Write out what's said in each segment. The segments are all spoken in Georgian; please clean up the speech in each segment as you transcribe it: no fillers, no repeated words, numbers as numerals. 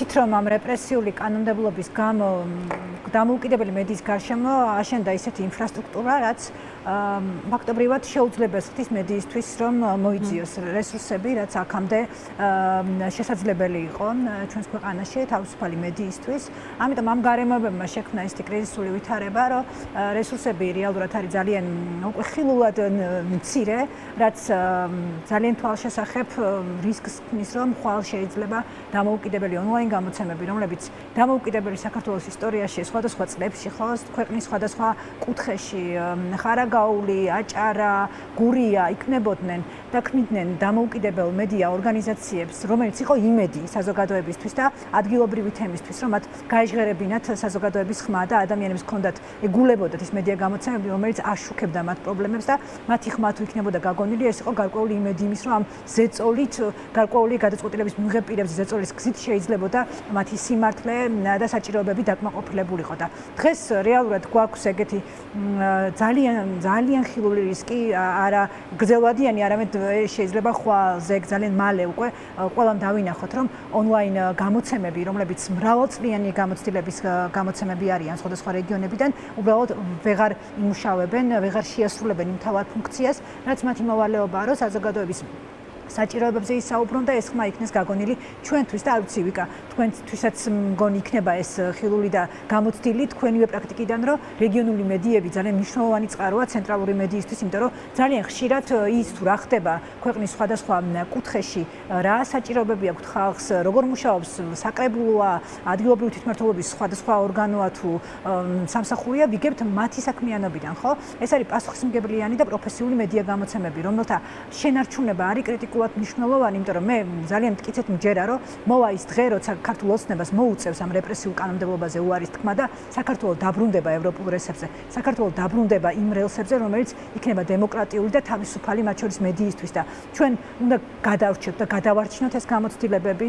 ვიცით რომ ამ რეპრესიული კანონმდებლობის გამო დამოუკიდებელი მედიის გარშემო აშენდა ისეთი ინფრასტრუქტურა, რაც ფაქტობრივად შეუძლებას ხდის მედიისთვის რომ მოიძიოს რესურსები, რაც აქამდე შესაძლებელი იყო ჩვენს ქვეყანაში თავისუფალი მედიისთვის. ამიტომ ამ გარემოებებმა შექმნა ისეთი კრიზისული ვითარება, რომ რესურსები რეალურად არის ძალიან უკვე ხილულად მცირე, რაც ძალიან თვალშესახებ რისკს ქმნის, რომ ხვალ შეიძლება დამოუკიდებელი ონლაინ გამოცემები, რომლებიც დამოუკიდებელი საქართველოს ისტორიაში სხვადასხვა წლებში ხო ქვეყნის სხვადასხვა კუთხეში ხარაგაული, აჭარა, გურია იქნებოდნენ და ქმნიდნენ დამოუკიდებელ მედია ორგანიზაციებს, რომელიც იყო იმედი საზოგადოებისთვის და ადგილობრივი თემისთვის, რომ მათ გაეჟღერებინათ საზოგადოების ხმა და ადამიანებს ჰქონდათ ეგულებოდათ ის მედია გამოცემები, რომელიც აშუქებდა მათ პრობლემებს და მათი ხმა თუ იქნებოდა გაგონილი, ეს იყო გარკვეული იმედი იმის, რომ ამ ზეწოლით, გარკვეული გადაწყვეტილების მიღებ პირებს ზეწოლის გზით შეიძლებოდა მათი სიმართლე და საჭიროებები დაკმაყოფილებულიყო და დღეს რეალურად გვაქვს ეგეთი ძალიან ხილული რისკი, არა გრძელვადიანი, არამედ შეიძლება ხვალზე ძალიან მალე უკვე ყველამ დავინახოთ, რომ ონლაინ გამოცემები, რომლებიც მრავალწლიანი გამოცდილების გამოცემები არიან სხვადასხვა რეგიონებიდან, უბრალოდ ვეღარ იმუშავებენ, ვეღარ შეასრულებენ იმ თავარ ფუნქციას, რაც მათი მოვალეობაა, რომ საზოგადოების საჭიროებებზე ისაუბრონ და ეს ხმა იქნეს გაგონილი ჩვენთვის და არ ვიცი ვიკა თქვენთვისაც მგონი იქნება ეს ხილული და გამოცდილი თქვენივე პრაქტიკიდან რომ რეგიონული მედიები ძალიან მნიშვნელოვანი წყაროა ცენტრალური მედიისთვის, იმიტომ რომ ძალიან ხშირად ის თუ რა ხდება ქვეყნის სხვადასხვა კუთხეში, რა საჭიროებები აქვს ხალხს, როგორ მუშაობს საკრებულოა, ადგილობრივი თვითმმართველობის სხვადასხვა ორგანოა თუ სამსახურია, ვიგებთ მათი საქმიანობიდან, ხო? ეს არის პასუხისმგებლიანი და პროფესიული მედია გამოცემები, რომელთა შენარჩუნება არის კრიტიკული მნიშვნელოვანი, იმიტომ რომ მე ძალიან მტკიცედ მჯერა, რომ მოვა ის დღე, როცა ქართულ ოცნებას მოუწევს ამ რეპრესიულ კანონმდებლობაზე უარის თქმა და საქართველო დაბრუნდება ევროპულ რესებზე. საქართველო დაბრუნდება იმ რელსებზე, რომელიც იქნება დემოკრატიული და თავისუფალი მათ შორის მედიისთვის და ჩვენ უნდა გადავრჩეთ და გადავარჩინოთ ეს გამოცდილებები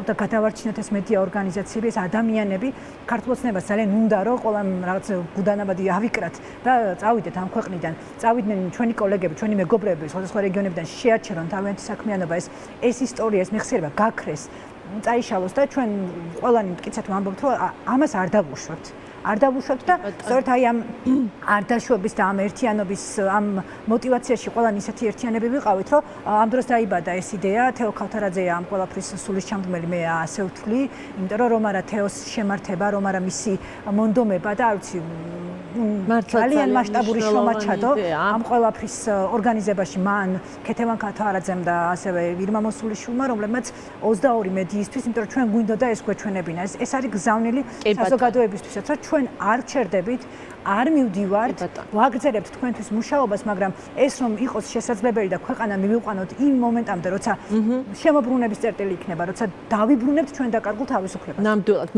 და გადავარჩინოთ ეს მედია ორგანიზაციები, ეს ადამიანები. ქართულ ოცნებას ძალიან უნდა რომ ყველამ რაღაც გუდანაბადი ავიკრათ და წავიდეთ ამ ქვეყნიდან. წავიდნენ ჩვენი კოლეგები, ჩვენი მეგობრები სხვადასხვა რეგიონებიდან შეაჩერონ თავიანთი საქმიანობა, ეს ისტორია, ეს მეხსიერება გაქრეს, წაიშალოს და ჩვენ ყველანი მტკიცედ ვამბობთ, რომ ამას არ დავუშვებთ. არ დავუშვებთ და სწორედ აი ამ არ დაშვების და ამ ერთიანობის ამ мотиваციაში ყველანი ისეთი ერთიანები ვიყავით, რომ ამ დროს დაიბადა ეს იდეა, თეო ქავთარაძეა ამ ყველაფრის სულის ჩამდგმელი, მე ასე ვთვლი, იმიტომ რომ რომ არა თეოს შემართება, რომ არა მისი მონდომება და არ ვიცი ძალიან მასშტაბური შრომა ჩადო ამ ყველაფრის ორგანიზებაში მან ქეთევან ქავთარაძემ და ასევე ირმა მოსულიშვილმა, რომლებმაც 22 მედიისთვის, იმიტომ რომ ჩვენ გვინდოდა ეს გვეჩვენებინა. ეს არის გზავნილი საზოგადოებისთვისაც, რომ ჩვენ არ ჩერდებით, არ მივდივართ, ვაგრძელებთ თქვენთვის მუშაობას, მაგრამ ეს რომ იყოს შესაძლებელი და ქვეყანა მივიყვანოთ იმ მომენტამდე, როცა შემოbrunების წერტილი იქნება, როცა დავიბრუნებთ ჩვენ დაკარგულ თავისუფლებას. ნამდვილად.